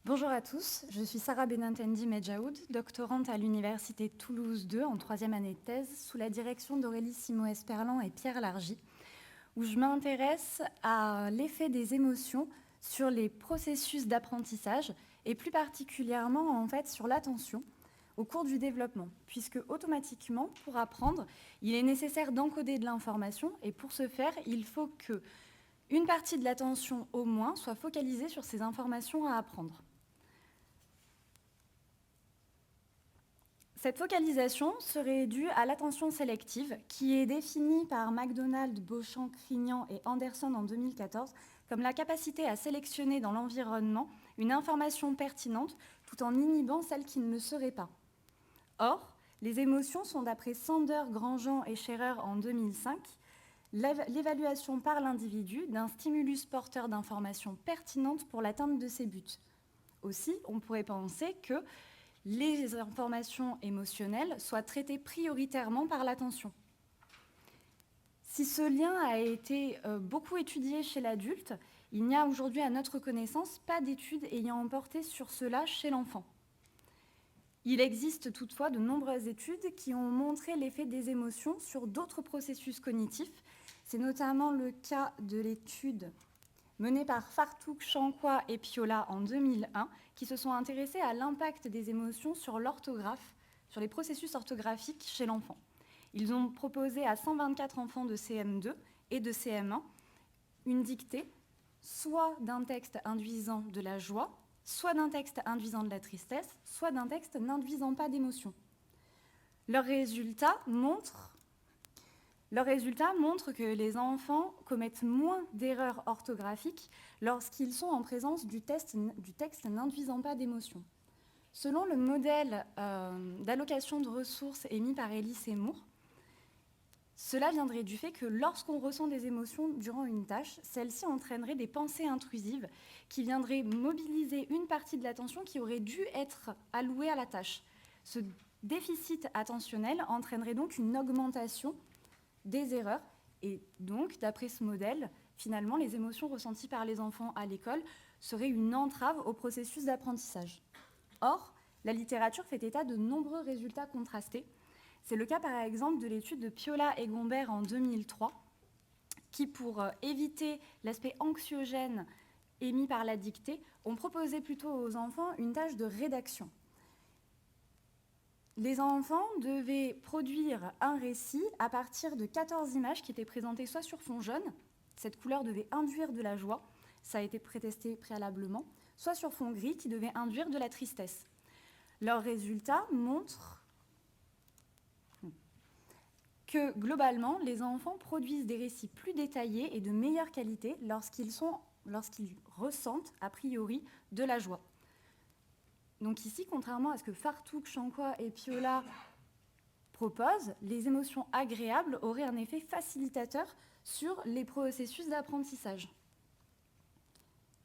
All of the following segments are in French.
Bonjour à tous, je suis Sarah Benentendi Medjaoud, doctorante à l'Université Toulouse 2 en troisième année de thèse sous la direction d'Aurélie Simoes-Perlan et Pierre Largy, où je m'intéresse à l'effet des émotions sur les processus d'apprentissage et plus particulièrement sur l'attention au cours du développement, puisque automatiquement, pour apprendre, il est nécessaire d'encoder de l'information et pour ce faire, il faut qu'une partie de l'attention au moins soit focalisée sur ces informations à apprendre. Cette focalisation serait due à l'attention sélective, qui est définie par MacDonald, Beauchamp, Crignan et Anderson en 2014 comme la capacité à sélectionner dans l'environnement une information pertinente tout en inhibant celle qui ne le serait pas. Or, les émotions sont, d'après Sander, Grandjean et Scherer en 2005, l'évaluation par l'individu d'un stimulus porteur d'informations pertinentes pour l'atteinte de ses buts. Aussi, on pourrait penser que les informations émotionnelles soient traitées prioritairement par l'attention. Si ce lien a été beaucoup étudié chez l'adulte, il n'y a aujourd'hui à notre connaissance pas d'études ayant porté sur cela chez l'enfant. Il existe toutefois de nombreuses études qui ont montré l'effet des émotions sur d'autres processus cognitifs. C'est notamment le cas de l'étude menée par Fartouk, Chanquois et Piola en 2001, qui se sont intéressés à l'impact des émotions sur l'orthographe, sur les processus orthographiques chez l'enfant. Ils ont proposé à 124 enfants de CM2 et de CM1 une dictée, soit d'un texte induisant de la joie, soit d'un texte induisant de la tristesse, soit d'un texte n'induisant pas d'émotion. Leurs résultats montrent que les enfants commettent moins d'erreurs orthographiques lorsqu'ils sont en présence du texte n'induisant pas d'émotion. Selon le modèle d'allocation de ressources émis par Ellis et Moore, cela viendrait du fait que lorsqu'on ressent des émotions durant une tâche, celles-ci entraîneraient des pensées intrusives qui viendraient mobiliser une partie de l'attention qui aurait dû être allouée à la tâche. Ce déficit attentionnel entraînerait donc une augmentation des erreurs. Et donc, d'après ce modèle, finalement, les émotions ressenties par les enfants à l'école seraient une entrave au processus d'apprentissage. Or, la littérature fait état de nombreux résultats contrastés. C'est le cas, par exemple, de l'étude de Piola et Gombert en 2003, qui, pour éviter l'aspect anxiogène émis par la dictée, ont proposé plutôt aux enfants une tâche de rédaction. Les enfants devaient produire un récit à partir de 14 images qui étaient présentées soit sur fond jaune, cette couleur devait induire de la joie, ça a été prétesté préalablement, soit sur fond gris qui devait induire de la tristesse. Leurs résultats montrent que globalement, les enfants produisent des récits plus détaillés et de meilleure qualité lorsqu'ils ressentent a priori de la joie. Donc ici, contrairement à ce que Fartouk, Chanquois et Piola proposent, les émotions agréables auraient un effet facilitateur sur les processus d'apprentissage.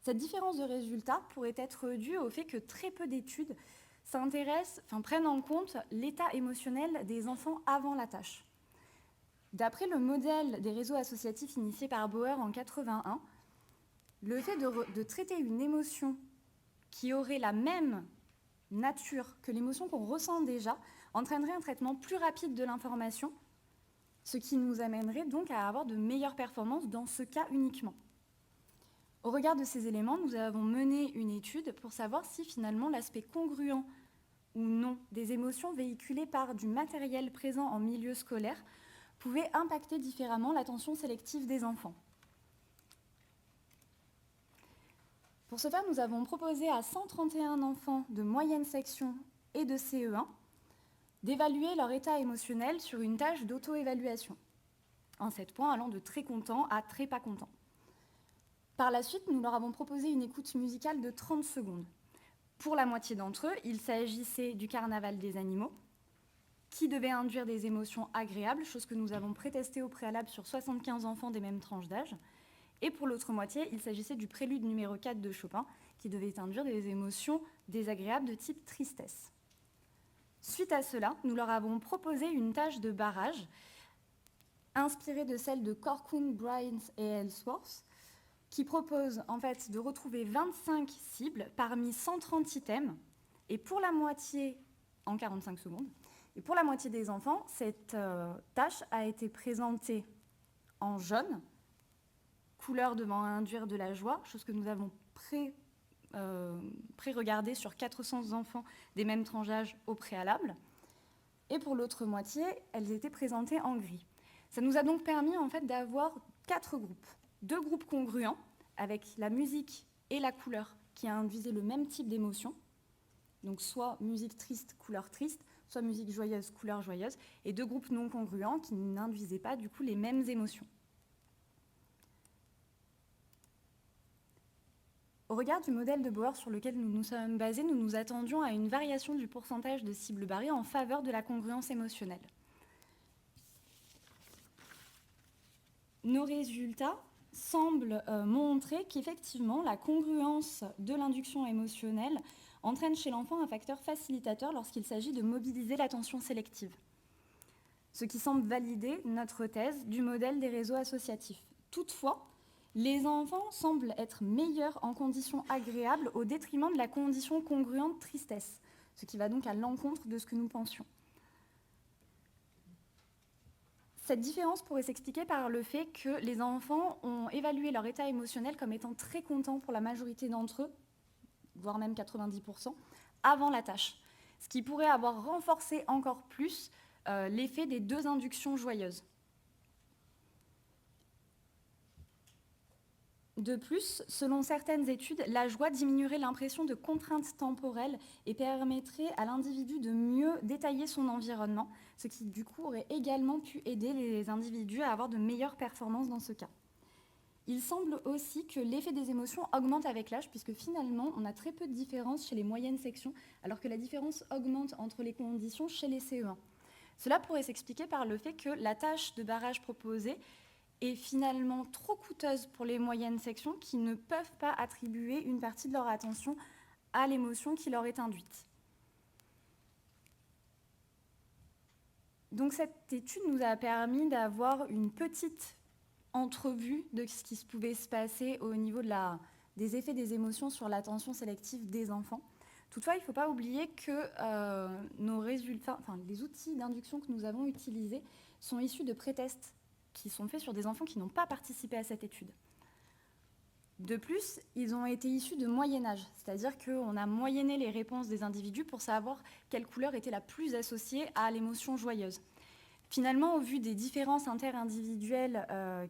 Cette différence de résultats pourrait être due au fait que très peu d'études prennent en compte l'état émotionnel des enfants avant la tâche. D'après le modèle des réseaux associatifs initié par Bauer en 1981, le fait de traiter une émotion qui aurait la même nature que l'émotion qu'on ressent déjà entraînerait un traitement plus rapide de l'information, ce qui nous amènerait donc à avoir de meilleures performances dans ce cas uniquement. Au regard de ces éléments, nous avons mené une étude pour savoir si finalement l'aspect congruent ou non des émotions véhiculées par du matériel présent en milieu scolaire pouvait impacter différemment l'attention sélective des enfants. Pour ce faire, nous avons proposé à 131 enfants de moyenne section et de CE1 d'évaluer leur état émotionnel sur une tâche d'auto-évaluation, en 7 points allant de très content à très pas content. Par la suite, nous leur avons proposé une écoute musicale de 30 secondes. Pour la moitié d'entre eux, il s'agissait du Carnaval des animaux, qui devait induire des émotions agréables, chose que nous avons prétestée au préalable sur 75 enfants des mêmes tranches d'âge. Et pour l'autre moitié, il s'agissait du prélude numéro 4 de Chopin, qui devait induire des émotions désagréables de type tristesse. Suite à cela, nous leur avons proposé une tâche de barrage, inspirée de celle de Corcoran, Bryant et Ellsworth, qui propose en fait de retrouver 25 cibles parmi 130 items, et pour la moitié, en 45 secondes, et pour la moitié des enfants, cette tâche a été présentée en jaune, couleur devant induire de la joie, chose que nous avons pré-regardé sur 400 enfants des mêmes tranches d'âge au préalable. Et pour l'autre moitié, elles étaient présentées en gris. Ça nous a donc permis en fait d'avoir 4 groupes. 2 groupes congruents, avec la musique et la couleur qui induisaient le même type d'émotion. Donc soit musique triste, couleur triste, soit musique joyeuse, couleur joyeuse, et 2 groupes non congruents qui n'induisaient pas du coup les mêmes émotions. Au regard du modèle de Bauer sur lequel nous nous sommes basés, nous nous attendions à une variation du pourcentage de cibles barrées en faveur de la congruence émotionnelle. Nos résultats semblent montrer qu'effectivement, la congruence de l'induction émotionnelle entraîne chez l'enfant un facteur facilitateur lorsqu'il s'agit de mobiliser l'attention sélective, ce qui semble valider notre thèse du modèle des réseaux associatifs. Toutefois, les enfants semblent être meilleurs en conditions agréables au détriment de la condition congruente tristesse, ce qui va donc à l'encontre de ce que nous pensions. Cette différence pourrait s'expliquer par le fait que les enfants ont évalué leur état émotionnel comme étant très contents pour la majorité d'entre eux, voire même 90%, avant la tâche, ce qui pourrait avoir renforcé encore plus l'effet des 2 inductions joyeuses. De plus, selon certaines études, la joie diminuerait l'impression de contrainte temporelle et permettrait à l'individu de mieux détailler son environnement, ce qui du coup aurait également pu aider les individus à avoir de meilleures performances dans ce cas. Il semble aussi que l'effet des émotions augmente avec l'âge, puisque finalement, on a très peu de différence chez les moyennes sections, alors que la différence augmente entre les conditions chez les CE1. Cela pourrait s'expliquer par le fait que la tâche de barrage proposée est finalement trop coûteuse pour les moyennes sections qui ne peuvent pas attribuer une partie de leur attention à l'émotion qui leur est induite. Donc cette étude nous a permis d'avoir une petite entrevue de ce qui pouvait se passer au niveau des effets des émotions sur l'attention sélective des enfants. Toutefois, il ne faut pas oublier que nos résultats, les outils d'induction que nous avons utilisés sont issus de pré-tests qui sont faits sur des enfants qui n'ont pas participé à cette étude. De plus, ils ont été issus de moyennage, c'est-à-dire qu'on a moyenné les réponses des individus pour savoir quelle couleur était la plus associée à l'émotion joyeuse. Finalement, au vu des différences interindividuelles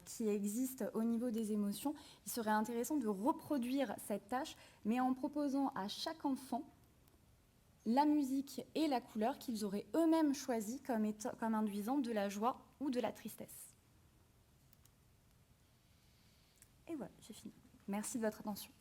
qui existent au niveau des émotions, il serait intéressant de reproduire cette tâche, mais en proposant à chaque enfant la musique et la couleur qu'ils auraient eux-mêmes choisies comme induisant de la joie ou de la tristesse. Et voilà, j'ai fini. Merci de votre attention.